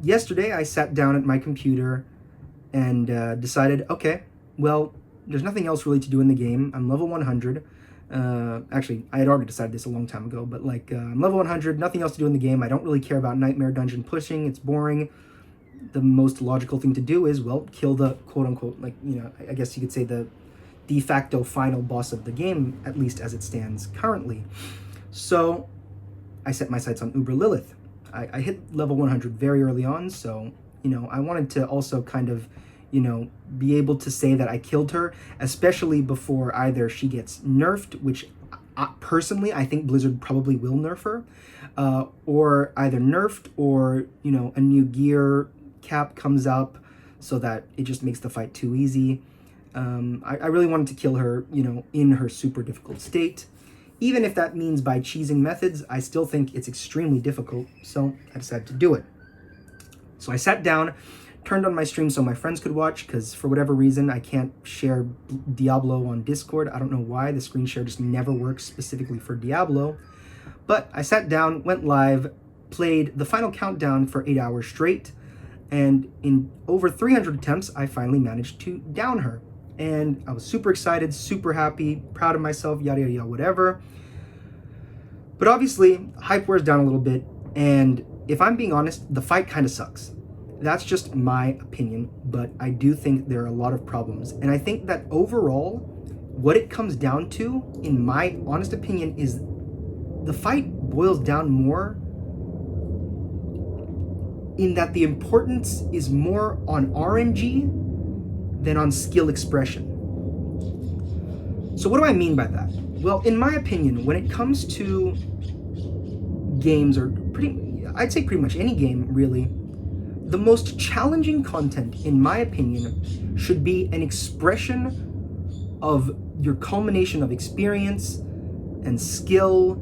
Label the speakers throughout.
Speaker 1: Yesterday I sat down at my computer and decided, okay, well, there's nothing else really to do in the game. I'm level 100. Actually, I had already decided this a long time ago, but I'm level 100, nothing else to do in the game. I don't really care about Nightmare Dungeon pushing. It's boring. The most logical thing to do is, well, kill the quote-unquote, I guess you could say the de facto final boss of the game, at least as it stands currently. So I set my sights on Uber Lilith. I hit level 100 very early on, so, I wanted to also kind of, be able to say that I killed her, especially before either she gets nerfed, which personally I think Blizzard probably will nerf her, or either nerfed or, a new gear cap comes up so that it just makes the fight too easy. I really wanted to kill her, in her super difficult state. Even if that means by cheesing methods, I still think it's extremely difficult, so I decided to do it. So I sat down, turned on my stream so my friends could watch, because for whatever reason, I can't share Diablo on Discord. I don't know why. The screen share just never works specifically for Diablo. But I sat down, went live, played the final countdown for 8 hours straight, and in over 300 attempts, I finally managed to down her. And I was super excited, super happy, proud of myself, yada, yada, yada, whatever. But obviously, hype wears down a little bit, and if I'm being honest, the fight kind of sucks. That's just my opinion, but I do think there are a lot of problems. And I think that overall, what it comes down to, in my honest opinion, is the fight boils down more in that the importance is more on RNG than on skill expression. So what do I mean by that? Well, in my opinion, when it comes to games, or I'd say pretty much any game really, the most challenging content, in my opinion, should be an expression of your culmination of experience and skill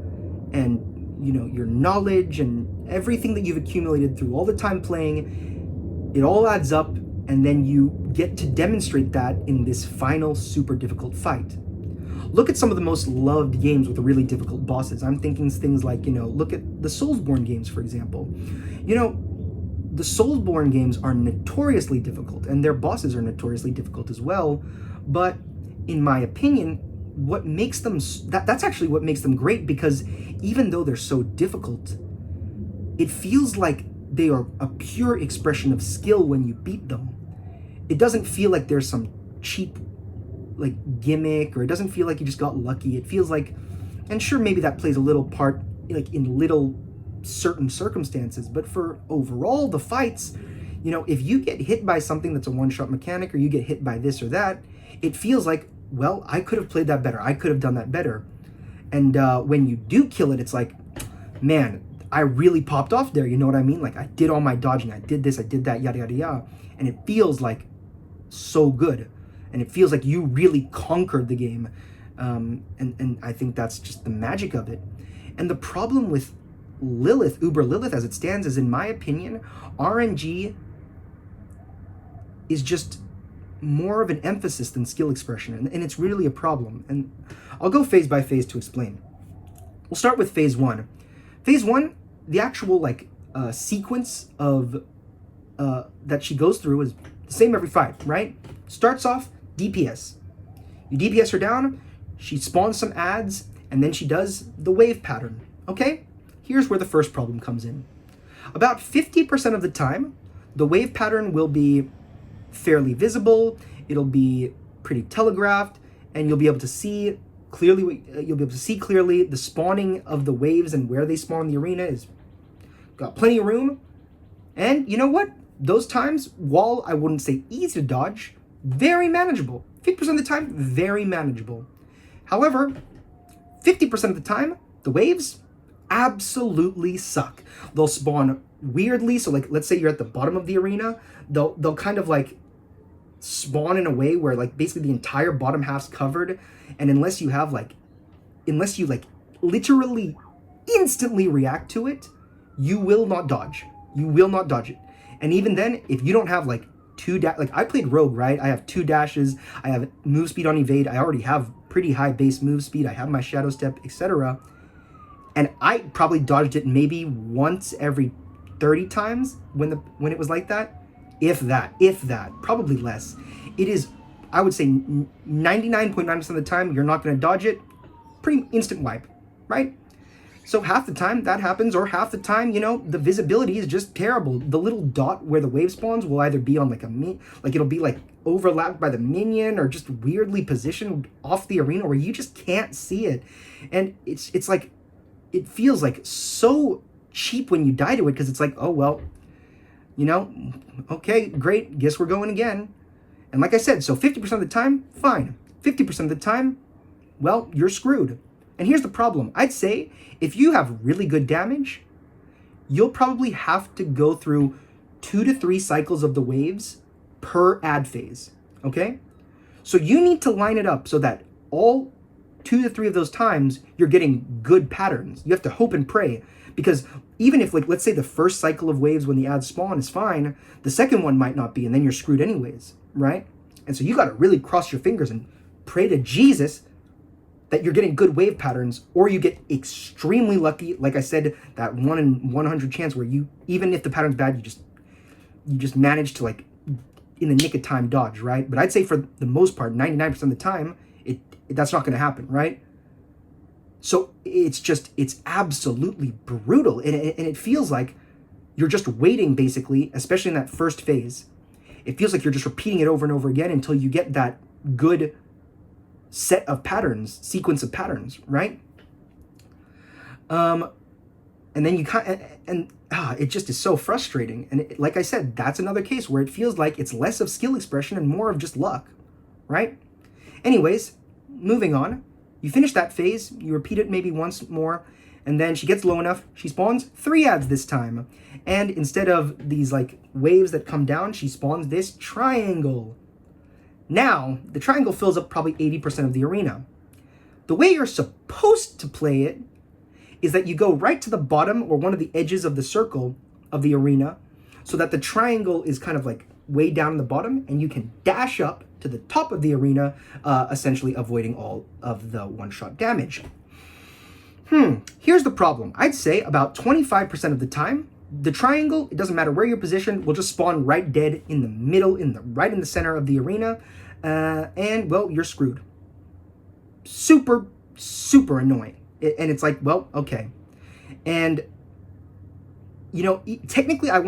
Speaker 1: and, your knowledge and everything that you've accumulated through all the time playing. It all adds up, and then you get to demonstrate that in this final super difficult fight. Look at some of the most loved games with really difficult bosses. I'm thinking things like, look at the Soulsborne games, for example. The Soulsborne games are notoriously difficult, and their bosses are notoriously difficult as well. But in my opinion, what makes them, that's actually what makes them great, because even though they're so difficult, it feels like they are a pure expression of skill when you beat them. It doesn't feel like there's some cheap gimmick, or it doesn't feel like you just got lucky. It feels like, and sure, maybe that plays a little part in little certain circumstances, but for overall the fights, if you get hit by something that's a one-shot mechanic, or you get hit by this or that, it feels like, well, I could have played that better, I could have done that better. And when you do kill it, it's like, man, I really popped off there, you know what I mean? I did all my dodging, I did this, I did that, yada, yada, yada. And it feels like so good. And it feels like you really conquered the game. And I think that's just the magic of it. And the problem with Lilith, Uber Lilith as it stands, is, in my opinion, RNG is just more of an emphasis than skill expression. And it's really a problem. And I'll go phase by phase to explain. We'll start with phase one. Phase one, the actual sequence of that she goes through is the same every fight, right? Starts off DPS. You DPS her down, she spawns some ads, and then she does the wave pattern. Okay? Here's where the first problem comes in. About 50% of the time, the wave pattern will be fairly visible, it'll be pretty telegraphed, and you'll be able to see clearly the spawning of the waves and where they spawn in the arena is got plenty of room. And you know what? Those times, while I wouldn't say easy to dodge, very manageable. 50% of the time, very manageable. However, 50% of the time, the waves absolutely suck. They'll spawn weirdly. So let's say you're at the bottom of the arena, they'll kind of spawn in a way where basically the entire bottom half's covered, and unless you literally instantly react to it, you will not dodge. You will not dodge it. And even then, if you don't have I played Rogue, right? I have 2 dashes, I have move speed on evade, I already have pretty high base move speed, I have my shadow step, etc. And I probably dodged it maybe once every 30 times when it was like that, if that, probably less. It is, I would say 99.9% of the time, you're not going to dodge it. Pretty instant wipe, right? So half the time that happens, or half the time, the visibility is just terrible. The little dot where the wave spawns will either be on it'll be like overlapped by the minion, or just weirdly positioned off the arena where you just can't see it. And it's like, it feels like so cheap when you die to it, because it's like, oh, well, okay, great, guess we're going again. And like I said, so 50% of the time, fine. 50% of the time, well, you're screwed. And here's the problem. I'd say if you have really good damage, you'll probably have to go through 2 to 3 cycles of the waves per ad phase, okay? So you need to line it up so that all 2 to 3 of those times you're getting good patterns. You have to hope and pray, because even if, like, let's say the first cycle of waves when the ads spawn is fine, the second one might not be, and then you're screwed anyways, right? And so you got to really cross your fingers and pray to Jesus that you're getting good wave patterns, or you get extremely lucky. Like I said, that 1 in 100 chance where you, even if the pattern's bad, you just manage to, like, in the nick of time, dodge, right? But I'd say for the most part, 99% of the time, that's not going to happen, right? So it's absolutely brutal, and it feels like you're just waiting, basically, especially in that first phase. It feels like you're just repeating it over and over again until you get that good set of patterns, sequence of patterns, right? And then it just is so frustrating. And like I said, that's another case where it feels like it's less of skill expression and more of just luck, right? Anyways, moving on. You finish that phase, you repeat it maybe once more, and then she gets low enough, she spawns 3 ads this time. And instead of these, like, waves that come down, she spawns this triangle. Now, the triangle fills up probably 80% of the arena. The way you're supposed to play it is that you go right to the bottom or one of the edges of the circle of the arena, so that the triangle is kind of like way down in the bottom, and you can dash up to the top of the arena, essentially avoiding all of the one-shot damage. Here's the problem. I'd say about 25% of the time, the triangle, it doesn't matter where you're positioned, will just spawn right dead in the middle, right in the center of the arena, and, well, you're screwed. Super, super annoying. And it's like, well, okay. And, technically I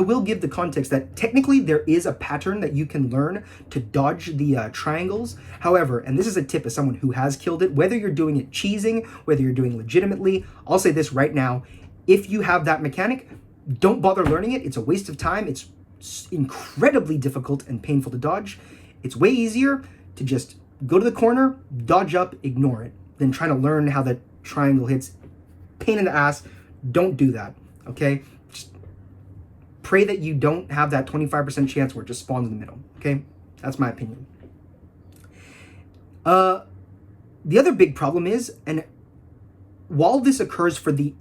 Speaker 1: will give the context that technically there is a pattern that you can learn to dodge the triangles. However, and this is a tip as someone who has killed it, whether you're doing it cheesing, whether you're doing legitimately, I'll say this right now: if you have that mechanic, don't bother learning it. It's a waste of time. It's incredibly difficult and painful to dodge. It's way easier to just go to the corner, dodge up, ignore it, than trying to learn how the triangle hits. Pain in the ass. Don't do that, okay? Just pray that you don't have that 25% chance where it just spawns in the middle, okay? That's my opinion. The other big problem is, and while this occurs for the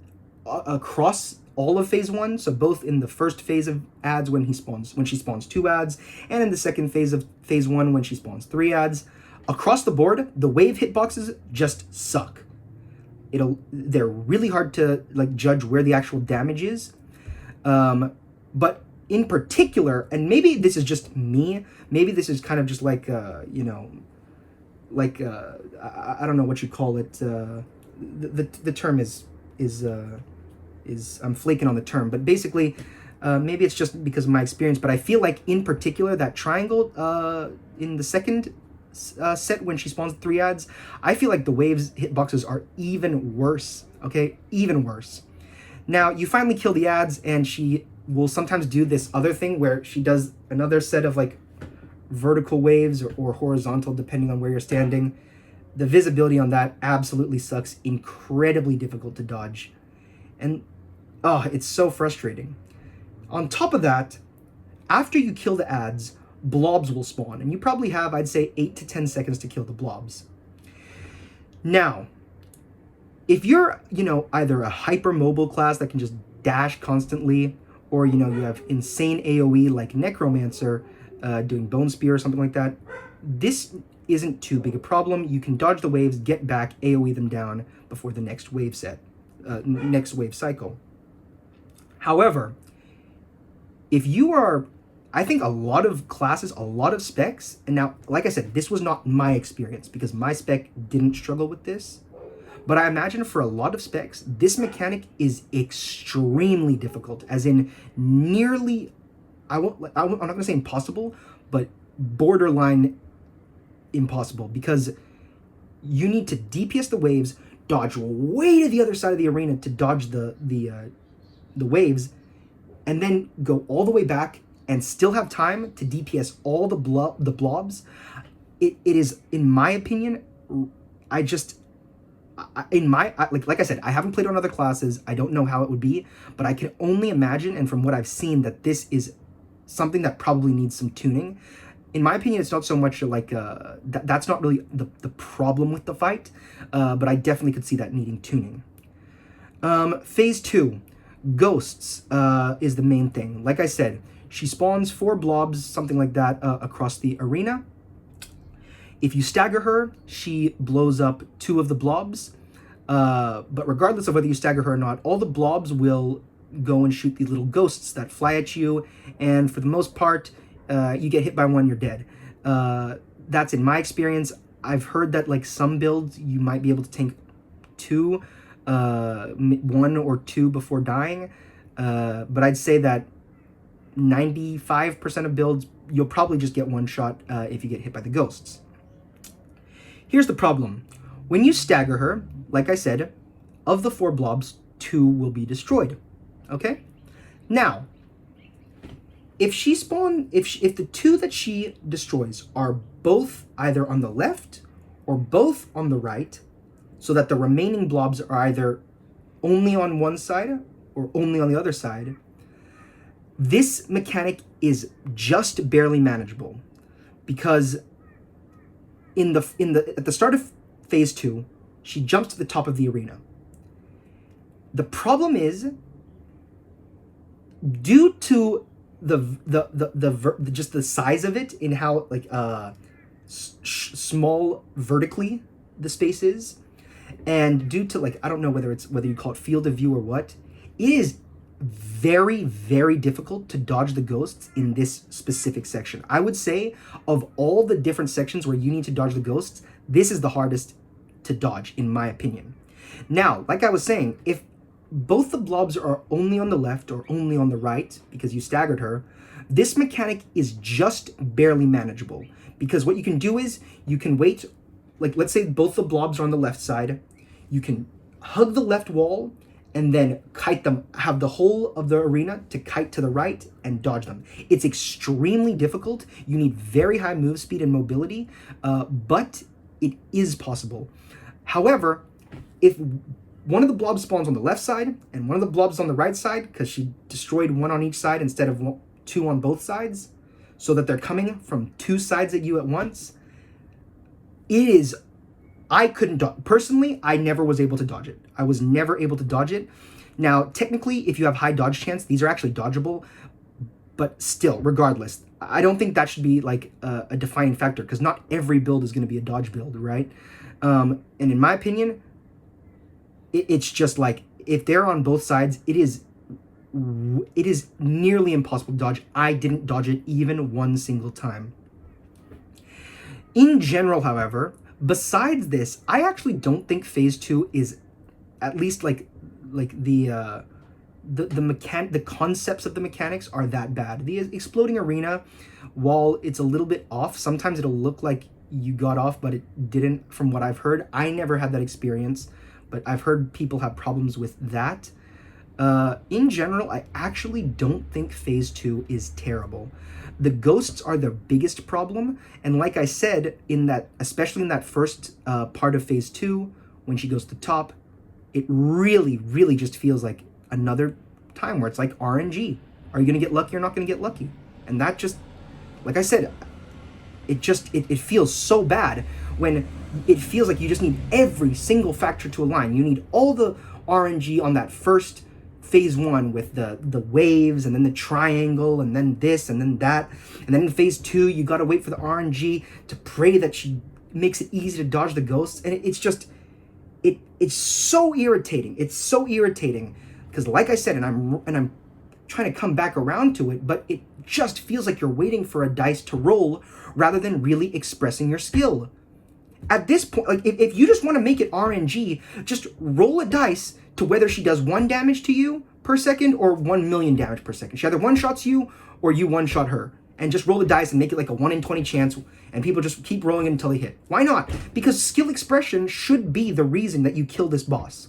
Speaker 1: across all of phase 1, so both in the first phase of ads when she spawns 2 ads, and in the second phase of phase 1 when she spawns 3 ads, across the board, the wave hitboxes just suck. They're really hard to, like, judge where the actual damage is. But in particular, and maybe this is just me, maybe this is kind of just like, I don't know what you call it. The term is I'm flaking on the term, but basically, maybe it's just because of my experience, but I feel like in particular that triangle in the second set when she spawns 3 ads, I feel like the waves hitboxes are even worse, okay? Even worse. Now, you finally kill the ads, and she will sometimes do this other thing where she does another set of, like, vertical waves or horizontal, depending on where you're standing. The visibility on that absolutely sucks. Incredibly difficult to dodge. And, it's so frustrating. On top of that, after you kill the ads, blobs will spawn, and you probably have, I'd say, 8 to 10 seconds to kill the blobs. Now, if you're, either a hypermobile class that can just dash constantly, or, you have insane AoE like Necromancer doing Bone Spear or something like that, this isn't too big a problem. You can dodge the waves, get back, AoE them down before the next wave cycle. However, if you are, I think a lot of classes, a lot of specs, and now, like I said, this was not my experience because my spec didn't struggle with this, but I imagine for a lot of specs, this mechanic is extremely difficult, as in nearly, I'm not gonna say impossible, but borderline impossible, because you need to DPS the waves, dodge way to the other side of the arena to dodge the waves, and then go all the way back and still have time to DPS all the blobs. It is, in my opinion, like I said, I haven't played on other classes. I don't know how it would be, but I can only imagine, and from what I've seen, that this is something that probably needs some tuning. In my opinion, it's not so much like that's not really the problem with the fight, but I definitely could see that needing tuning. Phase 2, ghosts is the main thing. Like I said, she spawns 4 blobs, something like that, across the arena. If you stagger her, she blows up 2 of the blobs. But regardless of whether you stagger her or not, all the blobs will go and shoot these little ghosts that fly at you, and for the most part, you get hit by one, you're dead. That's in my experience. I've heard that like some builds you might be able to tank 2, 1 or 2 before dying, but I'd say that 95% of builds you'll probably just get one shot if you get hit by the ghosts. Here's the problem. When you stagger her, like I said, of the 4 blobs, 2 will be destroyed. Okay? Now, if the 2 that she destroys are both either on the left or both on the right, so that the remaining blobs are either only on one side or only on the other side, this mechanic is just barely manageable, because at the start of phase 2, she jumps to the top of the arena. The problem is, due to just the size of it, in how like small vertically the space is, and due to like, I don't know whether you call it field of view or what, it is very, very difficult to dodge the ghosts in this specific section. I would say of all the different sections where you need to dodge the ghosts, this is the hardest to dodge, in my opinion. Now, like I was saying, if both the blobs are only on the left or only on the right because you staggered her, this mechanic is just barely manageable, because what you can do is you can wait, like let's say both the blobs are on the left side, you can hug the left wall and then kite them, have the whole of the arena to kite to the right and dodge them. It's extremely difficult. You need very high move speed and mobility, but it is possible. However, if one of the blobs spawns on the left side and one of the blobs on the right side, because she destroyed 1 on each side instead of 2 on both sides, so that they're coming from 2 sides at you at once, I couldn't personally, I never was able to dodge it. I was never able to dodge it. Now, technically, if you have high dodge chance, these are actually dodgeable, but still, regardless, I don't think that should be like a defining factor, because not every build is going to be a dodge build, right? And in my opinion, it's just like, if they're on both sides, it is nearly impossible to dodge. I didn't dodge it even one single time. In general, however, besides this, I actually don't think phase 2 is, at least like the concepts of the mechanics are that bad. The exploding arena, while it's a little bit off, sometimes it'll look like you got off, but it didn't, from what I've heard. I never had that experience, but I've heard people have problems with that. In general, I actually don't think phase 2 is terrible. The ghosts are the biggest problem, and like I said, especially in that first part of phase 2, when she goes to top, it really, really just feels like another time where it's like RNG. Are you gonna get lucky or not gonna get lucky? And that just, like I said, it feels so bad when it feels like you just need every single factor to align. You need all the RNG on that first phase 1 with the waves, and then the triangle, and then this, and then that. And then in phase 2, you gotta wait for the RNG to pray that she makes it easy to dodge the ghosts. And it's just, it's so irritating. It's so irritating, because like I said, and I'm trying to come back around to it, but it just feels like you're waiting for a dice to roll rather than really expressing your skill. At this point, like if you just want to make it RNG, just roll a dice to whether she does 1 damage to you per second or 1 million damage per second. She either one-shots you or you one-shot her. And just roll the dice and make it like a 1 in 20 chance, and people just keep rolling it until they hit. Why not? Because skill expression should be the reason that you kill this boss.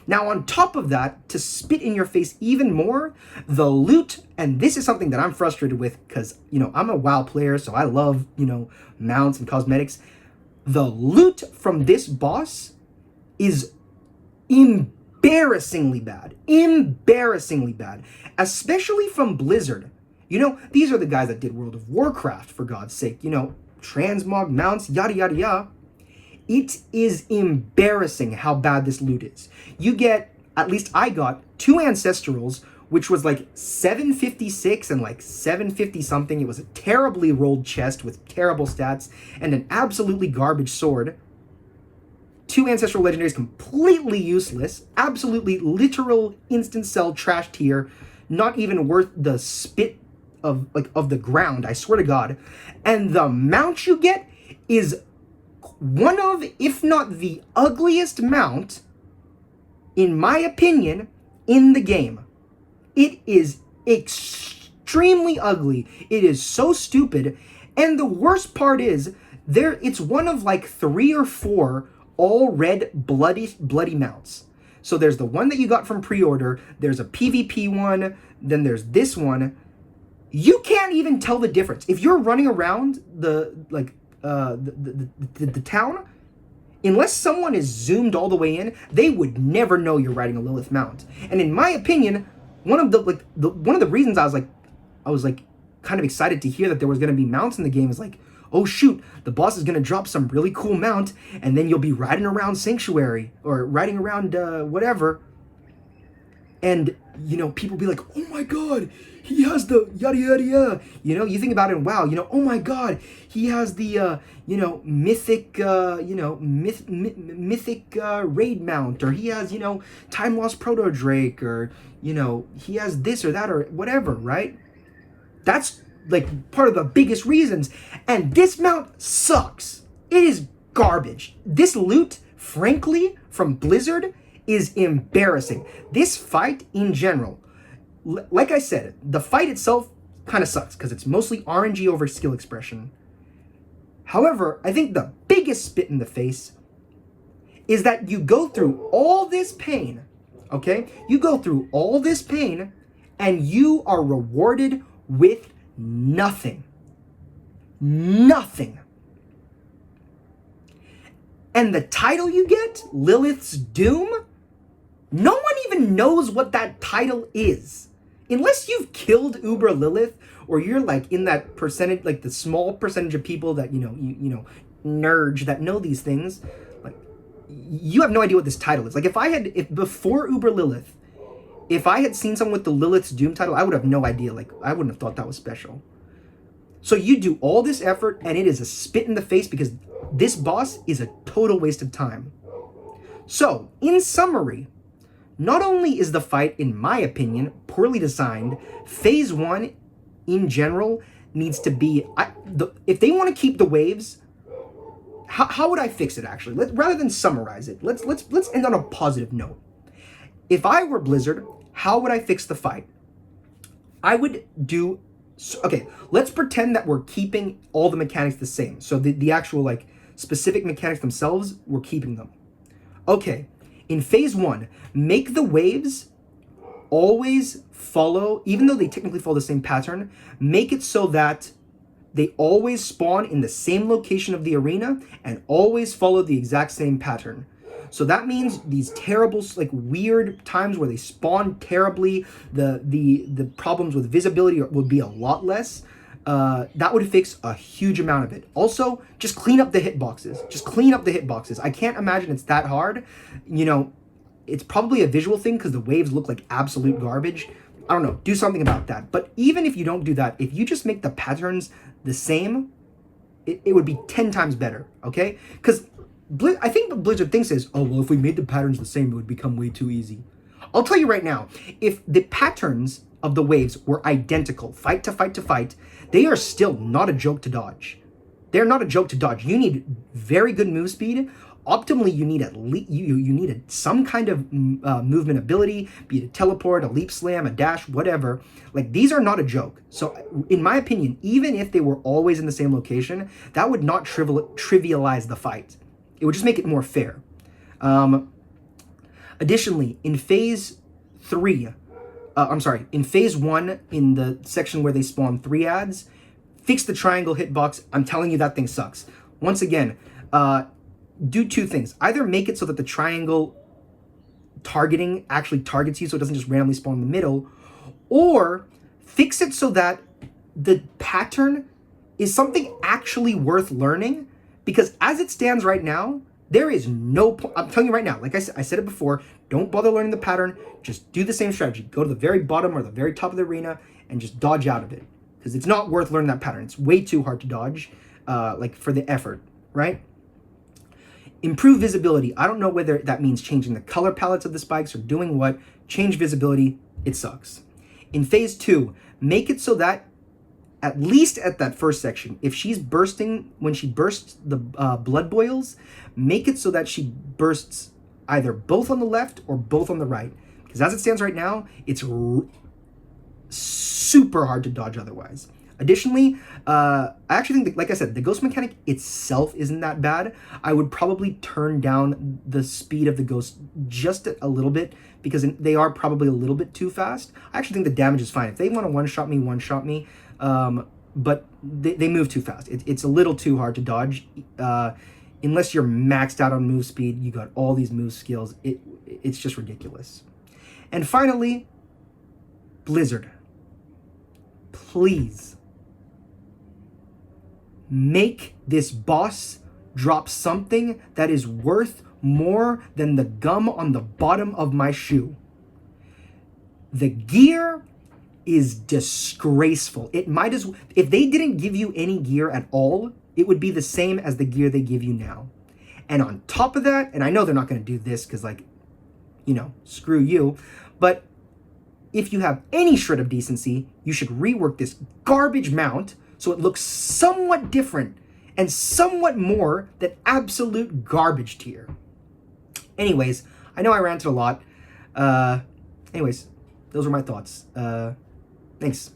Speaker 1: Now, on top of that, to spit in your face even more, the loot, and this is something that I'm frustrated with because, I'm a WoW player, so I love, mounts and cosmetics. The loot from this boss is embarrassingly bad. Embarrassingly bad. Especially from Blizzard. These are the guys that did World of Warcraft, for God's sake. Transmog, mounts, yada, yada, yada. It is embarrassing how bad this loot is. You get, at least I got, 2 Ancestrals, which was like 756 and like 750 something. It was a terribly rolled chest with terrible stats and an absolutely garbage sword. 2 Ancestral Legendaries completely useless. Absolutely literal instant sell trash tier. Not even worth the spit of the ground, I swear to God. And the mount you get is one of, if not the ugliest mount, in my opinion, in the game. It is extremely ugly. It is so stupid. And the worst part is, it's one of like 3 or 4 all red bloody mounts. So there's the one that you got from pre-order, there's a PvP one, then there's this one. You can't even tell the difference. If you're running around the town, unless someone is zoomed all the way in, they would never know you're riding a Lilith mount. And in my opinion, one of the reasons I was kind of excited to hear that there was going to be mounts in the game is like, oh shoot, the boss is going to drop some really cool mount, and then you'll be riding around Sanctuary or riding around whatever, and people be like, oh my god, he has the yada yada yada. You think about it in WoW, oh my god, he has the mythic mythic raid mount, or he has time lost proto drake, or he has this or that or whatever, right? That's like part of the biggest reasons. And this mount sucks. It is garbage. This loot, frankly, from Blizzard is embarrassing. This fight in general, like I said, the fight itself kind of sucks because it's mostly RNG over skill expression. However, I think the biggest spit in the face is that you go through all this pain, okay? You go through all this pain and you are rewarded with nothing. Nothing. And the title you get, Lilith's Doom, no one even knows what that title is. Unless you've killed Uber Lilith, or you're like in that percentage, like the small percentage of people that, nerds that know these things, like you have no idea what this title is. Like if before Uber Lilith, if I had seen someone with the Lilith's Doom title, I would have no idea. Like, I wouldn't have thought that was special. So you do all this effort, and it is a spit in the face because this boss is a total waste of time. So, in summary, not only is the fight, in my opinion, poorly designed, Phase 1, in general, needs to be... if they want to keep the waves, how would I fix it, actually? Rather than summarize it, let's end on a positive note. If I were Blizzard, how would I fix the fight? I would do... Okay, let's pretend that we're keeping all the mechanics the same. So the actual, like, specific mechanics themselves, we're keeping them. Okay, in Phase 1, make the waves always follow, even though they technically follow the same pattern, make it so that they always spawn in the same location of the arena and always follow the exact same pattern. So that means these terrible, like, weird times where they spawn terribly, the problems with visibility would be a lot less. That would fix a huge amount of it. Also, just clean up the hitboxes. Just clean up the hitboxes. I can't imagine it's that hard. It's probably a visual thing because the waves look like absolute garbage. I don't know. Do something about that. But even if you don't do that, if you just make the patterns the same, it would be 10 times better, okay? Because I think what Blizzard thinks is, oh, well, if we made the patterns the same, it would become way too easy. I'll tell you right now, if the patterns of the waves were identical, fight to fight to fight, they are still not a joke to dodge. They're not a joke to dodge. You need very good move speed. Optimally, you need at least you need some kind of movement ability, be it a teleport, a leap slam, a dash, whatever. Like, these are not a joke. So in my opinion, even if they were always in the same location, that would not trivialize the fight. It would just make it more fair. Additionally, in phase 1, in the section where they spawn 3 ads, fix the triangle hitbox. I'm telling you, that thing sucks. Once again, do 2 things. Either make it so that the triangle targeting actually targets you so it doesn't just randomly spawn in the middle, or fix it so that the pattern is something actually worth learning, because as it stands right now, there is no point. I'm telling you right now, like I said it before, don't bother learning the pattern. Just do the same strategy. Go to the very bottom or the very top of the arena and just dodge out of it, because it's not worth learning that pattern. It's way too hard to dodge, like, for the effort, right? Improve visibility. I don't know whether that means changing the color palettes of the spikes or doing what. Change visibility. It sucks. In phase 2, make it so that at least at that first section, if she's bursting, when she bursts the blood boils, make it so that she bursts either both on the left or both on the right. Because as it stands right now, it's super hard to dodge otherwise. Additionally, I actually think, like I said, the ghost mechanic itself isn't that bad. I would probably turn down the speed of the ghost just a little bit, because they are probably a little bit too fast. I actually think the damage is fine. If they want to one-shot me. But they move too fast. It's a little too hard to dodge. Unless you're maxed out on move speed, you got all these move skills. It's just ridiculous. And finally, Blizzard. Please make this boss drop something that is worth more than the gum on the bottom of my shoe. The gear is disgraceful. It might as well, if they didn't give you any gear at all, it would be the same as the gear they give you now. And on top of that, and I know they're not going to do this because, like, you know, screw you, but if you have any shred of decency, you should rework this garbage mount so it looks somewhat different and somewhat more than absolute garbage tier. Anyways, I know I ranted a lot. Anyways, those were my thoughts. Thanks.